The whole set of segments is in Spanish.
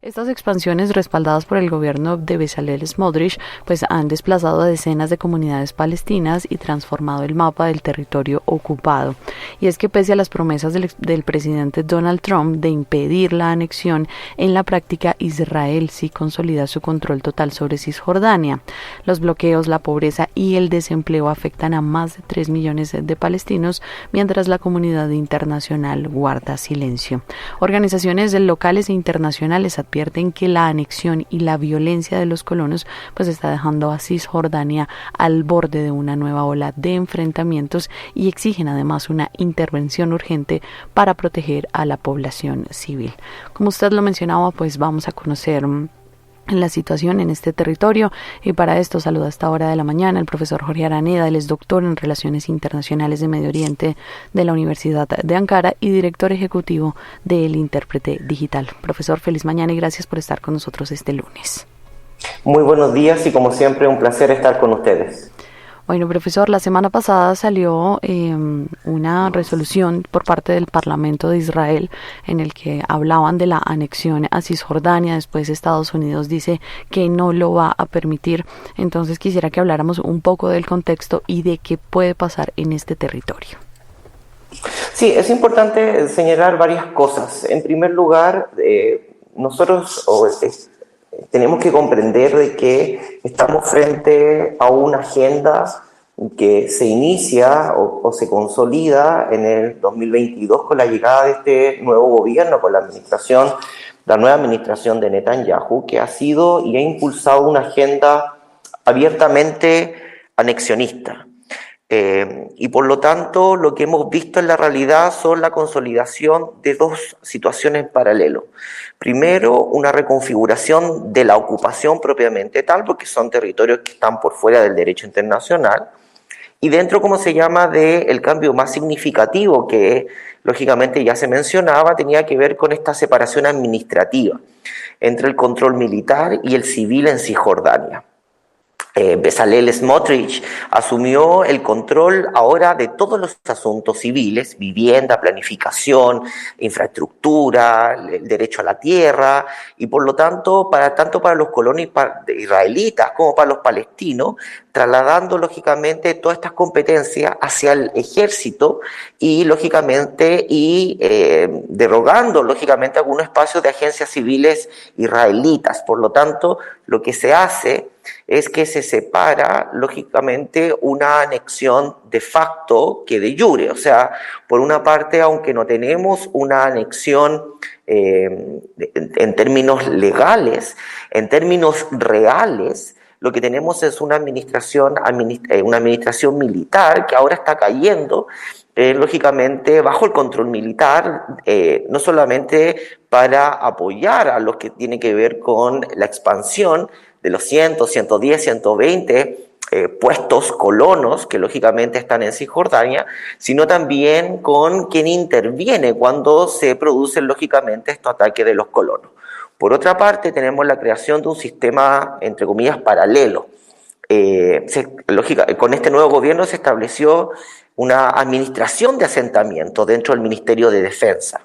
Estas expansiones respaldadas por el gobierno de Bezalel Smotrich pues han desplazado a decenas de comunidades palestinas y transformado el mapa del territorio ocupado. Y es que pese a las promesas del presidente Donald Trump de impedir la anexión, en la práctica Israel sí consolida su control total sobre Cisjordania. Los bloqueos, la pobreza y el desempleo afectan a más de 3 millones de palestinos, mientras la comunidad internacional guarda silencio. Organizaciones locales e internacionales advierten que la anexión y la violencia de los colonos pues está dejando a Cisjordania al borde de una nueva ola de enfrentamientos y exigen además una intervención urgente para proteger a la población civil. Como usted lo mencionaba, pues vamos a conocer la situación en este territorio, y para esto saluda a esta hora de la mañana el profesor Jorge Araneda. Él es doctor en Relaciones Internacionales de Medio Oriente de la Universidad de Ankara y director ejecutivo de El Intérprete Digital. Profesor, feliz mañana y gracias por estar con nosotros este lunes. Muy buenos días y como siempre un placer estar con ustedes. Bueno, profesor, la semana pasada salió una resolución por parte del Parlamento de Israel en el que hablaban de la anexión a Cisjordania. Después Estados Unidos dice que no lo va a permitir. Entonces quisiera que habláramos un poco del contexto y de qué puede pasar en este territorio. Sí, es importante señalar varias cosas. En primer lugar, nosotros tenemos que comprender de que estamos frente a una agenda que se inicia o se consolida en el 2022 con la llegada de este nuevo gobierno, con la nueva administración de Netanyahu, que ha sido y ha impulsado una agenda abiertamente anexionista. Y por lo tanto, lo que hemos visto en la realidad son la consolidación de dos situaciones en paralelo. Primero, una reconfiguración de la ocupación propiamente tal, porque son territorios que están por fuera del derecho internacional, y dentro, como se llama, del cambio más significativo que, lógicamente, ya se mencionaba, tenía que ver con esta separación administrativa entre el control militar y el civil en Cisjordania. Bezalel Smotrich asumió el control ahora de todos los asuntos civiles: vivienda, planificación, infraestructura, el derecho a la tierra, y por lo tanto, tanto para los colonos israelitas como para los palestinos, trasladando lógicamente todas estas competencias hacia el ejército y lógicamente derogando lógicamente algunos espacios de agencias civiles israelitas. Por lo tanto, lo que se hace es que se separa, lógicamente, una anexión de facto que de jure. O sea, por una parte, aunque no tenemos una anexión en términos legales, en términos reales, lo que tenemos es una administración militar que ahora está cayendo, lógicamente, bajo el control militar, no solamente para apoyar a los que tiene que ver con la expansión de los 100, 110, 120 puestos colonos que lógicamente están en Cisjordania, sino también con quien interviene cuando se producen lógicamente estos ataques de los colonos. Por otra parte, tenemos la creación de un sistema, entre comillas, paralelo. Con este nuevo gobierno se estableció una administración de asentamiento dentro del Ministerio de Defensa.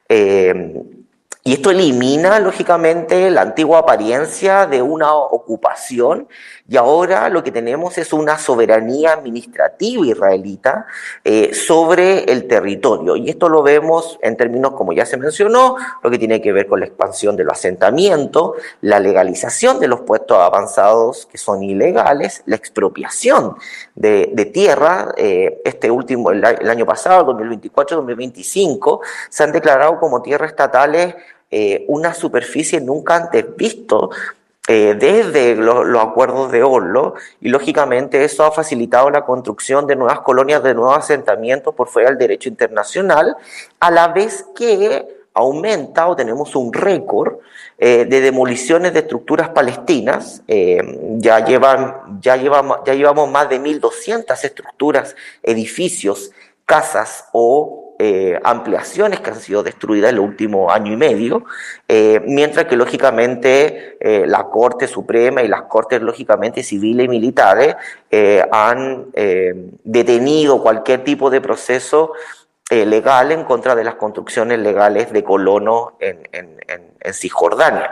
Y esto elimina, lógicamente, la antigua apariencia de una ocupación, y ahora lo que tenemos es una soberanía administrativa israelita sobre el territorio. Y esto lo vemos en términos, como ya se mencionó, lo que tiene que ver con la expansión de los asentamientos, la legalización de los puestos avanzados que son ilegales, la expropiación de tierra. El año pasado, 2024-2025, se han declarado como tierras estatales una superficie nunca antes visto desde los acuerdos de Oslo, y lógicamente eso ha facilitado la construcción de nuevas colonias, de nuevos asentamientos por fuera del derecho internacional, a la vez que aumenta o tenemos un récord de demoliciones de estructuras palestinas. Ya llevamos más de 1.200 estructuras, edificios, casas o ampliaciones que han sido destruidas en el último año y medio, mientras que lógicamente la Corte Suprema y las Cortes lógicamente civiles y militares han detenido cualquier tipo de proceso legal en contra de las construcciones legales de colonos en en Cisjordania.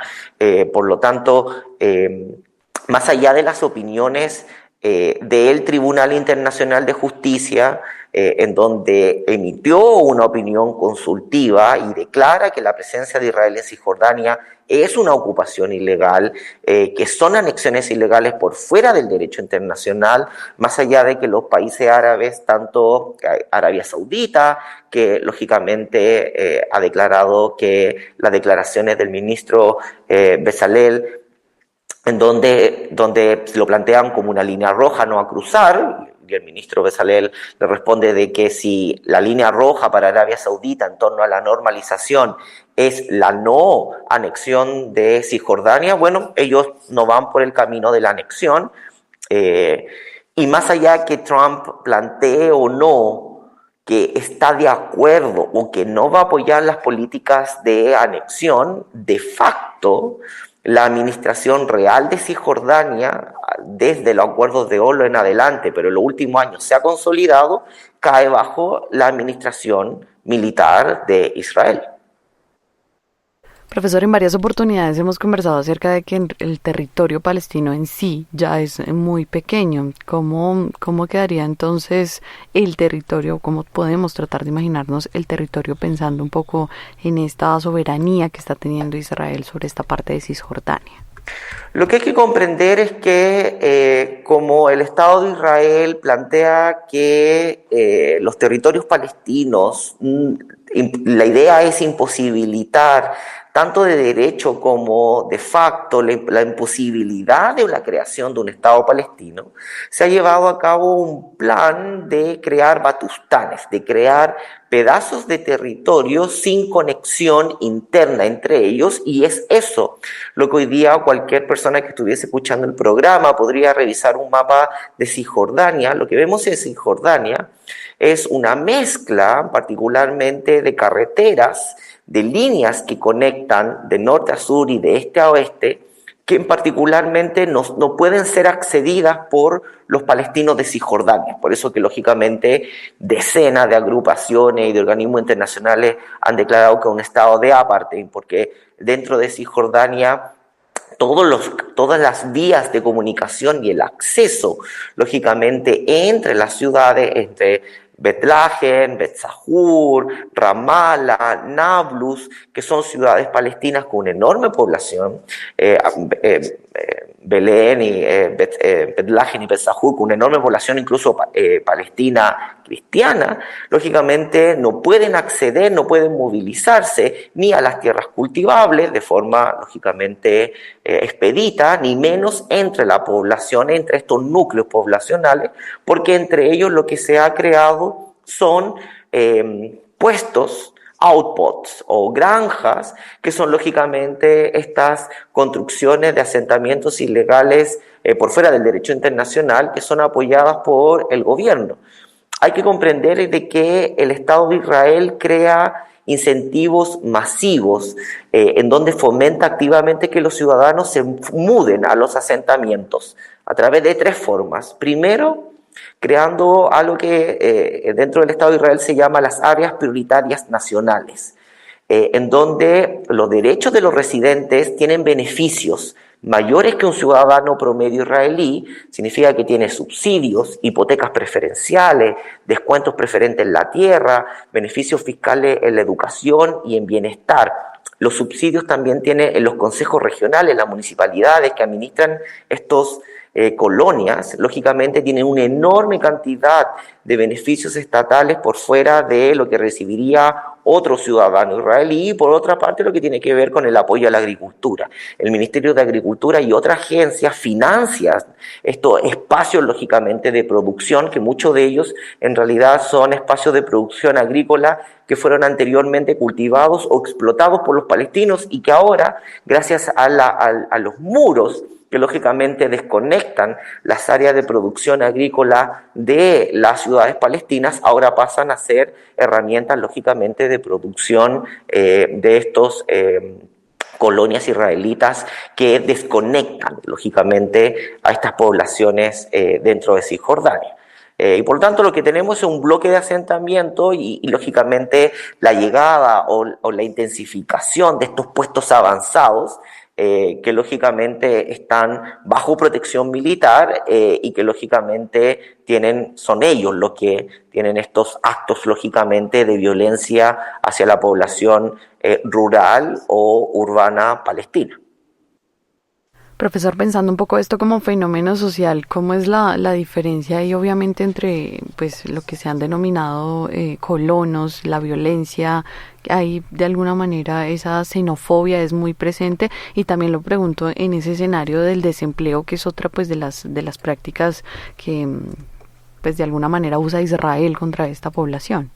Por lo tanto, más allá de las opiniones del Tribunal Internacional de Justicia, en donde emitió una opinión consultiva y declara que la presencia de Israel en Cisjordania es una ocupación ilegal, que son anexiones ilegales por fuera del derecho internacional, más allá de que los países árabes, tanto Arabia Saudita, que lógicamente ha declarado que las declaraciones del ministro Bezalel, en donde lo plantean como una línea roja no a cruzar, y el ministro Bezalel le responde de que si la línea roja para Arabia Saudita en torno a la normalización es la no anexión de Cisjordania, bueno, ellos no van por el camino de la anexión, y más allá que Trump plantee o no que está de acuerdo o que no va a apoyar las políticas de anexión, de facto, la administración real de Cisjordania, desde los acuerdos de Oslo en adelante, pero en los últimos años se ha consolidado, cae bajo la administración militar de Israel. Profesor, en varias oportunidades hemos conversado acerca de que el territorio palestino en sí ya es muy pequeño. ¿Cómo quedaría entonces el territorio? ¿Cómo podemos tratar de imaginarnos el territorio pensando un poco en esta soberanía que está teniendo Israel sobre esta parte de Cisjordania? Lo que hay que comprender es que como el Estado de Israel plantea que los territorios palestinos, la idea es imposibilitar tanto de derecho como de facto la imposibilidad de la creación de un Estado palestino, se ha llevado a cabo un plan de crear batustanes, de crear pedazos de territorio sin conexión interna entre ellos, y es eso lo que hoy día cualquier persona que estuviese escuchando el programa podría revisar un mapa de Cisjordania. Lo que vemos en Cisjordania es una mezcla particularmente de carreteras, de líneas que conectan de norte a sur y de este a oeste, que particularmente no pueden ser accedidas por los palestinos de Cisjordania. Por eso que lógicamente decenas de agrupaciones y de organismos internacionales han declarado que es un estado de apartheid, porque dentro de Cisjordania todas las vías de comunicación y el acceso, lógicamente, entre las ciudades, entre Betlahem, Bet-Sahur, Ramallah, Nablus, que son ciudades palestinas con una enorme población, Belén y Betlahem y Bet-Sahur, con una enorme población incluso palestina cristiana, lógicamente no pueden acceder, no pueden movilizarse ni a las tierras cultivables de forma lógicamente expedita, ni menos entre la población, entre estos núcleos poblacionales, porque entre ellos lo que se ha creado son puestos, outposts o granjas, que son lógicamente estas construcciones de asentamientos ilegales por fuera del derecho internacional, que son apoyadas por el gobierno. Hay que comprender de que el Estado de Israel crea incentivos masivos en donde fomenta activamente que los ciudadanos se muden a los asentamientos a través de tres formas. Primero, creando algo que dentro del Estado de Israel se llama las áreas prioritarias nacionales, en donde los derechos de los residentes tienen beneficios mayores que un ciudadano promedio israelí. Significa que tiene subsidios, hipotecas preferenciales, descuentos preferentes en la tierra, beneficios fiscales en la educación y en bienestar. Los subsidios también tienen en los consejos regionales, las municipalidades que administran estos colonias, lógicamente tienen una enorme cantidad de beneficios estatales por fuera de lo que recibiría otro ciudadano israelí, y por otra parte lo que tiene que ver con el apoyo a la agricultura. El Ministerio de Agricultura y otras agencias financian estos espacios lógicamente de producción, que muchos de ellos en realidad son espacios de producción agrícola que fueron anteriormente cultivados o explotados por los palestinos y que ahora, gracias a los muros que lógicamente desconectan las áreas de producción agrícola de las ciudades palestinas, ahora pasan a ser herramientas lógicamente de producción de estos colonias israelitas que desconectan lógicamente a estas poblaciones dentro de Cisjordania. Y por lo tanto lo que tenemos es un bloque de asentamiento y lógicamente la llegada o la intensificación de estos puestos avanzados que lógicamente están bajo protección militar y que lógicamente son ellos los que tienen estos actos lógicamente de violencia hacia la población rural o urbana palestina. Profesor, pensando un poco esto como fenómeno social, ¿cómo es la diferencia ahí obviamente entre pues lo que se han denominado colonos, la violencia, ahí de alguna manera esa xenofobia es muy presente y también lo pregunto en ese escenario del desempleo que es otra pues de las prácticas que pues de alguna manera usa Israel contra esta población?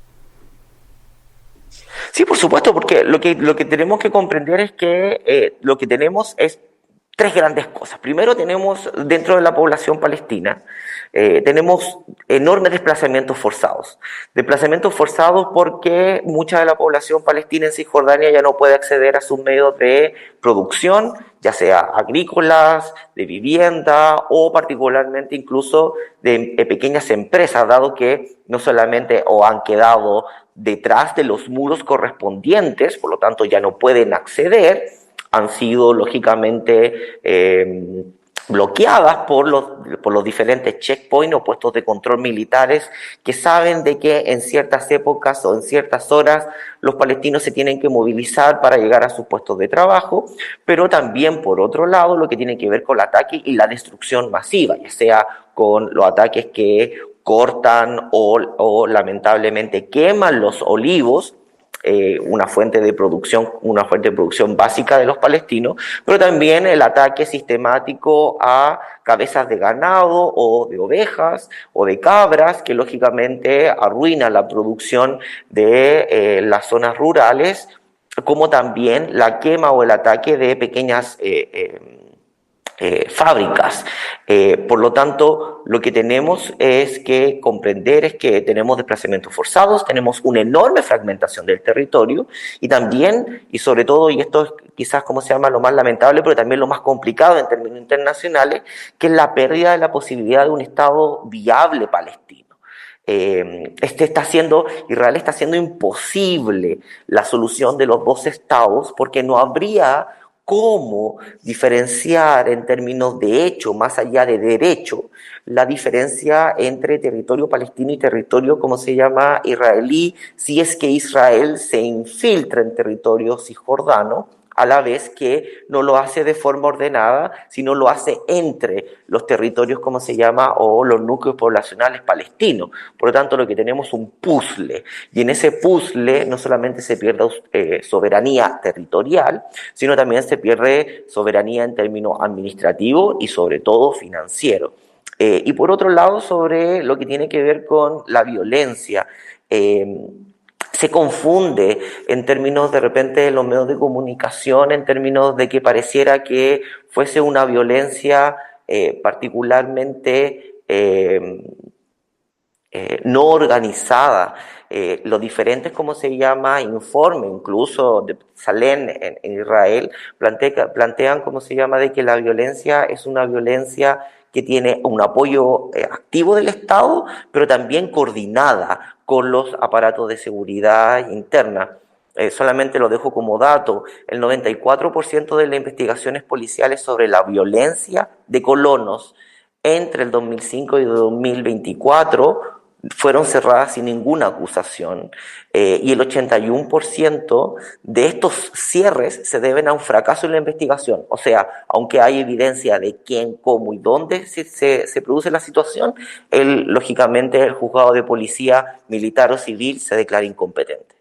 Sí, por supuesto, porque lo que tenemos que comprender es que lo que tenemos es tres grandes cosas. Primero tenemos dentro de la población palestina, tenemos enormes desplazamientos forzados. Desplazamientos forzados porque mucha de la población palestina en Cisjordania ya no puede acceder a sus medios de producción, ya sea agrícolas, de vivienda o particularmente incluso de pequeñas empresas, dado que no solamente o han quedado detrás de los muros correspondientes, por lo tanto ya no pueden acceder, han sido lógicamente bloqueadas por los diferentes checkpoints o puestos de control militares que saben de que en ciertas épocas o en ciertas horas los palestinos se tienen que movilizar para llegar a sus puestos de trabajo, pero también por otro lado lo que tiene que ver con el ataque y la destrucción masiva, ya sea con los ataques que cortan o lamentablemente queman los olivos, una fuente de producción básica de los palestinos, pero también el ataque sistemático a cabezas de ganado o de ovejas o de cabras que lógicamente arruinan la producción de las zonas rurales, como también la quema o el ataque de pequeñas fábricas. Por lo tanto, lo que tenemos es que comprender es que tenemos desplazamientos forzados, tenemos una enorme fragmentación del territorio y también, y sobre todo, y esto es quizás como se llama lo más lamentable, pero también lo más complicado en términos internacionales, que es la pérdida de la posibilidad de un Estado viable palestino. Israel está haciendo imposible la solución de los dos estados porque no habría cómo diferenciar en términos de hecho, más allá de derecho, la diferencia entre territorio palestino y territorio, como se llama, israelí, si es que Israel se infiltra en territorio cisjordano, a la vez que no lo hace de forma ordenada, sino lo hace entre los territorios, como se llama, o los núcleos poblacionales palestinos. Por lo tanto, lo que tenemos es un puzzle, y en ese puzzle no solamente se pierde soberanía territorial, sino también se pierde soberanía en términos administrativos y sobre todo financieros. Y por otro lado, sobre lo que tiene que ver con la violencia, se confunde en términos de repente de los medios de comunicación, en términos de que pareciera que fuese una violencia particularmente no organizada. Los diferentes, como se llama, informes, incluso de Salem en Israel, plantean, como se llama, de que la violencia es una violencia que tiene un apoyo activo del Estado, pero también coordinada con los aparatos de seguridad interna. Solamente lo dejo como dato, el 94% de las investigaciones policiales sobre la violencia de colonos entre el 2005 y el 2024 fueron cerradas sin ninguna acusación y el 81% de estos cierres se deben a un fracaso en la investigación. O sea, aunque hay evidencia de quién, cómo y dónde se produce la situación, lógicamente el juzgado de policía militar o civil se declara incompetente.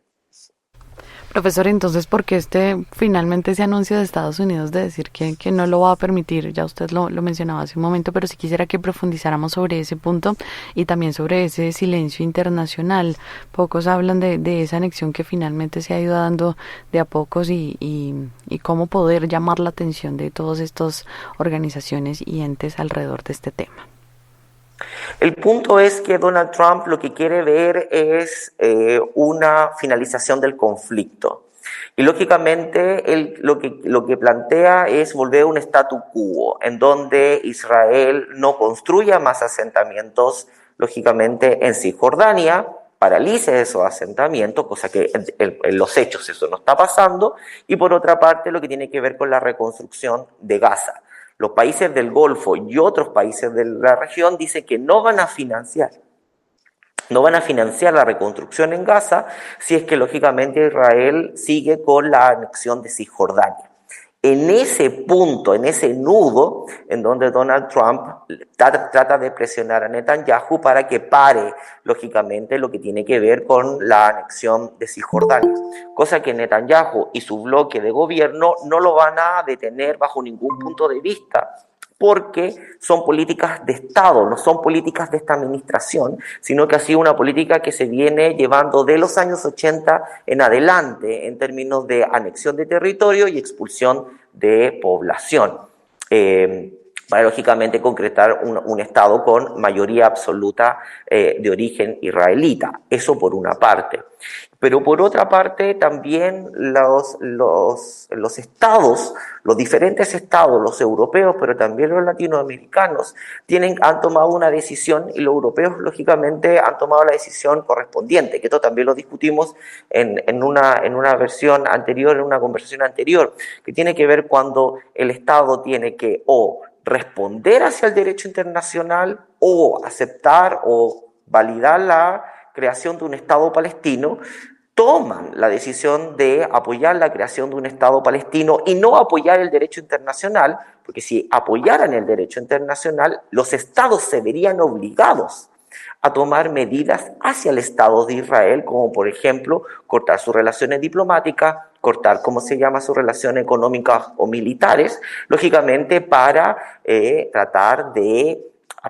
Profesor, entonces, ¿por qué finalmente ese anuncio de Estados Unidos de decir que no lo va a permitir? Ya usted lo mencionaba hace un momento, pero sí quisiera que profundizáramos sobre ese punto y también sobre ese silencio internacional. Pocos hablan de esa anexión que finalmente se ha ido dando de a pocos y cómo poder llamar la atención de todas estas organizaciones y entes alrededor de este tema. El punto es que Donald Trump lo que quiere ver es una finalización del conflicto. Y lógicamente él lo que plantea es volver a un statu quo, en donde Israel no construya más asentamientos lógicamente, en Cisjordania, paralice esos asentamientos, cosa que en los hechos eso no está pasando, y por otra parte lo que tiene que ver con la reconstrucción de Gaza. Los países del Golfo y otros países de la región dicen que no van a financiar la reconstrucción en Gaza si es que lógicamente Israel sigue con la anexión de Cisjordania. En ese punto, en ese nudo, en donde Donald Trump trata de presionar a Netanyahu para que pare, lógicamente, lo que tiene que ver con la anexión de Cisjordania. Cosa que Netanyahu y su bloque de gobierno no lo van a detener bajo ningún punto de vista, porque son políticas de Estado, no son políticas de esta administración, sino que ha sido una política que se viene llevando de los años 80 en adelante en términos de anexión de territorio y expulsión de población, para lógicamente concretar un Estado con mayoría absoluta de origen israelita. Eso por una parte. Pero por otra parte también los estados, los diferentes estados, los europeos, pero también los latinoamericanos, han tomado una decisión, y los europeos lógicamente han tomado la decisión correspondiente, que esto también lo discutimos en una versión anterior, en una conversación anterior, que tiene que ver cuando el Estado tiene que o responder hacia el derecho internacional o aceptar o validar la creación de un Estado palestino. Toman la decisión de apoyar la creación de un Estado palestino y no apoyar el derecho internacional, porque si apoyaran el derecho internacional, los estados se verían obligados a tomar medidas hacia el Estado de Israel, como por ejemplo cortar sus relaciones diplomáticas, cortar, sus relaciones económicas o militares, lógicamente para tratar de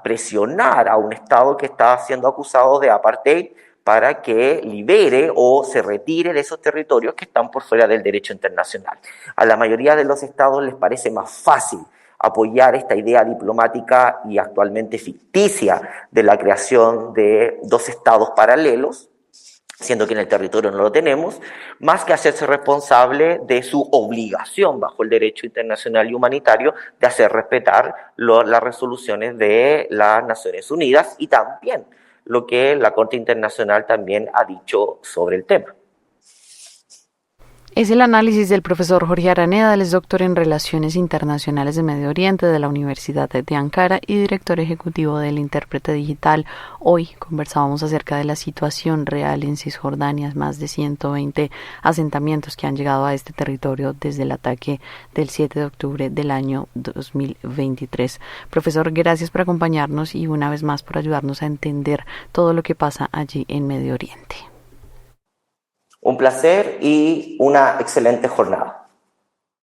presionar a un Estado que está siendo acusado de apartheid para que libere o se retire de esos territorios que están por fuera del derecho internacional. A la mayoría de los estados les parece más fácil apoyar esta idea diplomática y actualmente ficticia de la creación de dos estados paralelos, siendo que en el territorio no lo tenemos, más que hacerse responsable de su obligación bajo el derecho internacional y humanitario de hacer respetar las resoluciones de las Naciones Unidas y también lo que la Corte Internacional también ha dicho sobre el tema. Es el análisis del profesor Jorge Araneda, él es doctor en Relaciones Internacionales de Medio Oriente de la Universidad de Ankara y director ejecutivo del Intérprete Digital. Hoy conversábamos acerca de la situación real en Cisjordania, más de 120 asentamientos que han llegado a este territorio desde el ataque del 7 de octubre del año 2023. Profesor, gracias por acompañarnos y una vez más por ayudarnos a entender todo lo que pasa allí en Medio Oriente. Un placer y una excelente jornada.